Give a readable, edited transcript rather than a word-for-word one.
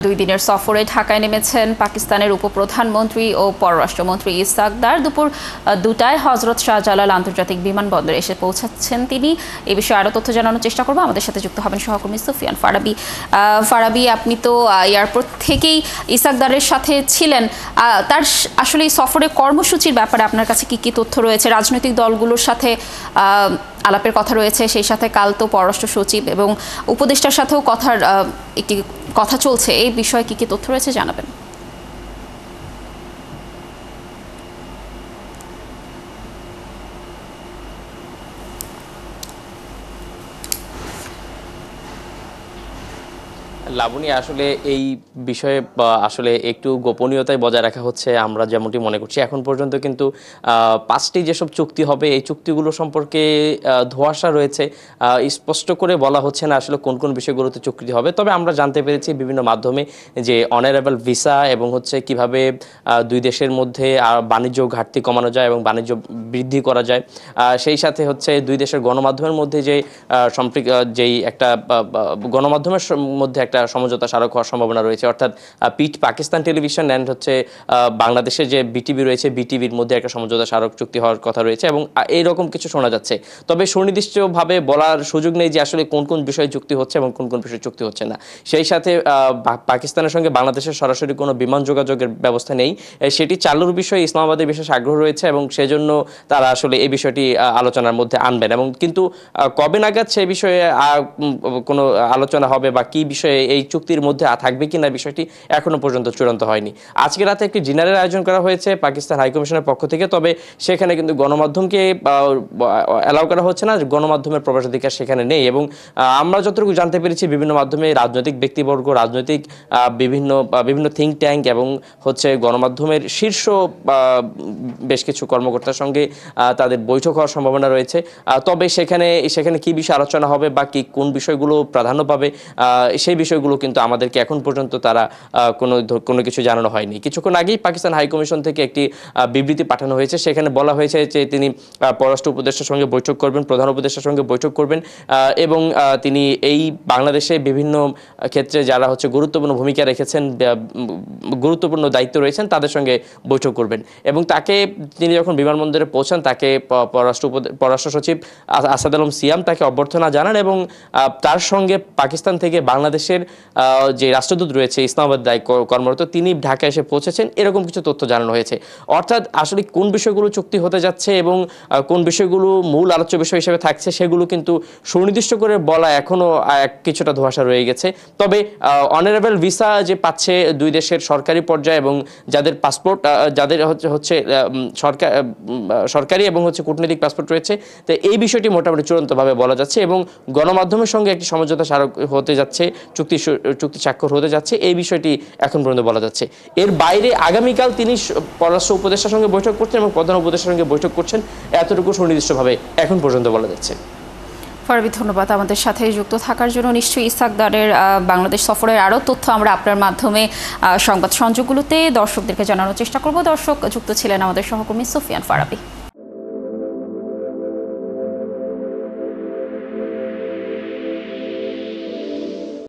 2 দিনের সফরে ঢাকায় নেমেছেন পাকিস্তানের উপপ্রধানমন্ত্রী ও পররাষ্ট্রমন্ত্রী ইসাক দার। দুপুর 2টায় হজরত শাহজালাল আন্তর্জাতিক বিমানবন্দরে এসে পৌঁছাচ্ছেন তিনি। এই বিষয়ে আরও তথ্য জানানোর চেষ্টা করব। আমাদের সাথে যুক্ত হবেন সহকর্মী সুফিয়ান ফারাবি। ফারাবি, আপনি তো এয়ারপোর্ট থেকেই ইসাক দারের সাথে ছিলেন। তার আসলে এই সফরের কর্মসূচির ব্যাপারে আপনার কাছে কি কি তথ্য রয়েছে? রাজনৈতিক দলগুলোর সাথে আলাপের কথা রয়েছে, সেই সাথে কাল তো পররাষ্ট্র সচিব এবং উপদেষ্টার সাথেও একটি কথা চলছে। এই বিষয়ে কি কি তথ্য রয়েছে জানাবেন। লাবণী, আসলে এই বিষয়ে আসলে একটু গোপনীয়তায় বজায় রাখা হচ্ছে। আমরা যেমনটি মনে করছি এখন পর্যন্ত কিন্তু 5টি যেসব চুক্তি হবে এই চুক্তিগুলো সম্পর্কে ধোঁয়াশা রয়েছে। স্পষ্ট করে বলা হচ্ছে না আসলে কোন কোন বিষয়গুলোতে চুক্তি হবে। তবে আমরা জানতে পেরেছি বিভিন্ন মাধ্যমে যে অনারেবল ভিসা এবং হচ্ছে কিভাবে দুই দেশের মধ্যে বাণিজ্য ঘাটতি কমানো যায় এবং বাণিজ্য বৃদ্ধি করা যায়। সেই সাথে হচ্ছে দুই দেশের গণমাধ্যমের মধ্যে যেই একটা গণমাধ্যমের মধ্যে একটা সমঝোতা স্মারক হওয়ার সম্ভাবনা রয়েছে, অর্থাৎ পাকিস্তান টেলিভিশন অ্যান্ড হচ্ছে বাংলাদেশের যে বিটিভি রয়েছে, বিটিভির মধ্যে একটা সমঝোতা স্মারক চুক্তি হওয়ার কথা রয়েছে এবং এইরকম কিছু শোনা যাচ্ছে। তবে সুনির্দিষ্টভাবে বলার সুযোগ নেই যে আসলে কোন কোন বিষয়ে চুক্তি হচ্ছে এবং কোন কোন বিষয়ে চুক্তি হচ্ছে না। সেই সাথে পাকিস্তানের সঙ্গে বাংলাদেশের সরাসরি কোনো বিমান যোগাযোগের ব্যবস্থা নেই। সেটি চালুর বিষয়ে ইসলামাবাদের বিশেষ আগ্রহ রয়েছে এবং সেজন্য তারা আসলে এই বিষয়টি আলোচনার মধ্যে আনবেন। এবং কিন্তু কবে নাগাদ সেই বিষয়ে কোনো আলোচনা হবে বা কি বিষয়ে এই চুক্তির মধ্যে থাকবে কিনা বিষয়টি এখনো পর্যন্ত চূড়ান্ত হয়নি। আজকে রাতে একটি ডিনারের আয়োজন করা হয়েছে পাকিস্তান হাইকমিশনের পক্ষ থেকে। তবে সেখানে কিন্তু গণমাধ্যমকে অ্যালাউ করা হচ্ছে না, গণমাধ্যমের প্রবেশাধিকার সেখানে নেই। এবং আমরা যতটুকু জানতে পেরেছি বিভিন্ন মাধ্যমে রাজনৈতিক ব্যক্তিবর্গ, রাজনৈতিক বিভিন্ন থিঙ্ক ট্যাঙ্ক এবং হচ্ছে গণমাধ্যমের শীর্ষ বেশ কিছু কর্মকর্তার সঙ্গে তাদের বৈঠক হওয়ার সম্ভাবনা রয়েছে। তবে সেখানে কি বিষয়ে আলোচনা হবে বা কোন বিষয়গুলো প্রাধান্য পাবে সেই বিষয়গুলো কিন্তু আমাদেরকে এখন পর্যন্ত তারা কোনো কিছু জানানো হয়নি। কিছুক্ষণ আগেই পাকিস্তান হাইকমিশন থেকে একটি বিবৃতি পাঠানো হয়েছে। সেখানে বলা হয়েছে যে তিনি পররাষ্ট্র উপদেষ্টার সঙ্গে বৈঠক করবেন, প্রধান উপদেষ্টার সঙ্গে বৈঠক করবেন এবং তিনি এই বাংলাদেশে বিভিন্ন ক্ষেত্রে যারা হচ্ছে গুরুত্বপূর্ণ ভূমিকা রেখেছেন, গুরুত্বপূর্ণ দায়িত্ব রয়েছেন তাদের সঙ্গে বৈঠক করবেন। এবং তিনি যখন বিমানবন্দরে পৌঁছান তাকে পররাষ্ট্র সচিব আসাদ আলম সিয়াম তাকে অভ্যর্থনা জানান এবং তার সঙ্গে পাকিস্তান থেকে বাংলাদেশের যে রাষ্ট্রদূত রয়েছে ইসলামাবাদ কর্মরত, তিনি ঢাকা এসে পৌঁছেছেন, এরকম কিছু তথ্য জানানো হয়েছে। অর্থাৎ আসলে কোন বিষয়গুলো চুক্তি হতে যাচ্ছে এবং কোন বিষয়গুলো মূল আলোচ্য বিষয় হিসেবে থাকছে সেগুলো কিন্তু সুনির্দিষ্ট করে বলা এখনো কিছুটা ধোঁয়াশা রয়ে গেছে। তবে অনারেবল ভিসা যে পাচ্ছে দুই দেশের সরকারি পর্যায়ে এবং যাদের পাসপোর্ট, যাদের হচ্ছে সরকারি এবং হচ্ছে কূটনৈতিক পাসপোর্ট রয়েছে, তো এই বিষয়টি মোটামুটি চূড়ান্তভাবে বলা যাচ্ছে এবং গণমাধ্যমের সঙ্গে একটি সমঝোতা স্মারক হতে যাচ্ছে, চুক্তি স্বাক্ষর হতে যাচ্ছে, এই বিষয়টি এখন পর্যন্ত বলা যাচ্ছে। এর বাইরে আগামীকাল তিনি পররাষ্ট্র উপদেষ্টার সঙ্গে বৈঠক করছেন এবং প্রধান উপদেষ্টার সঙ্গে বৈঠক করছেন, এতটুকু সুনির্দিষ্টভাবে এখন পর্যন্ত বলা যাচ্ছে। ফারাবি, ধন্যবাদ আমাদের সাথে যুক্ত থাকার জন্য। নিশ্চয়ই ইসাক দারের বাংলাদেশ সফরের আরও তথ্য আমরা আপনার মাধ্যমে সংবাদ সংযোগগুলোতে দর্শকদেরকে জানানোর চেষ্টা করব। দর্শক যুক্ত ছিলেন আমাদের সহকর্মী সুফিয়ান ফারাবি।